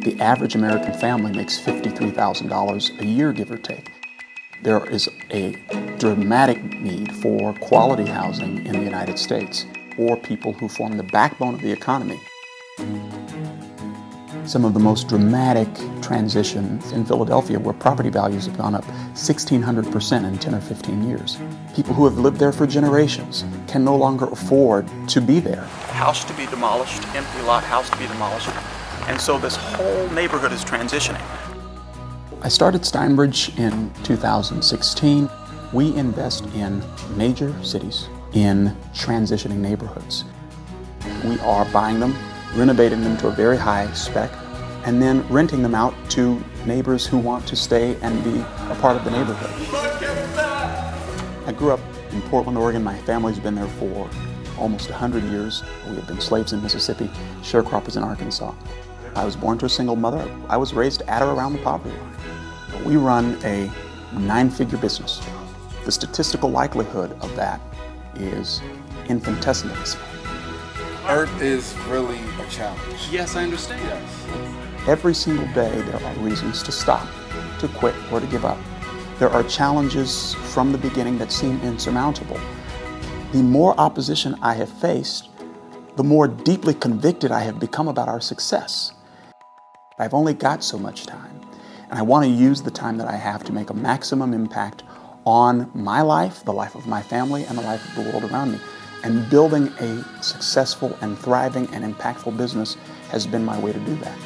The average American family makes $53,000 a year, give or take. There is a dramatic need for quality housing in the United States for people who form the backbone of the economy. Some of the most dramatic transitions in Philadelphia, where property values have gone up 1,600% in 10 or 15 years. People who have lived there for generations can no longer afford to be there. House to be demolished, empty lot, house to be demolished. And so this whole neighborhood is transitioning. I started Steinbridge in 2016. We invest in major cities, in transitioning neighborhoods. We are buying them, renovating them to a very high spec, and then renting them out to neighbors who want to stay and be a part of the neighborhood. I grew up in Portland, Oregon. My family's been there for almost 100 years. We have been slaves in Mississippi, sharecroppers in Arkansas. I was born to a single mother. I was raised at or around the poverty line. We run a 9-figure business. The statistical likelihood of that is infinitesimal. Art is really a challenge. Yes, I understand. Yes. Every single day there are reasons to stop, to quit, or to give up. There are challenges from the beginning that seem insurmountable. The more opposition I have faced, the more deeply convicted I have become about our success. I've only got so much time, and I want to use the time that I have to make a maximum impact on my life, the life of my family, and the life of the world around me. And building a successful and thriving and impactful business has been my way to do that.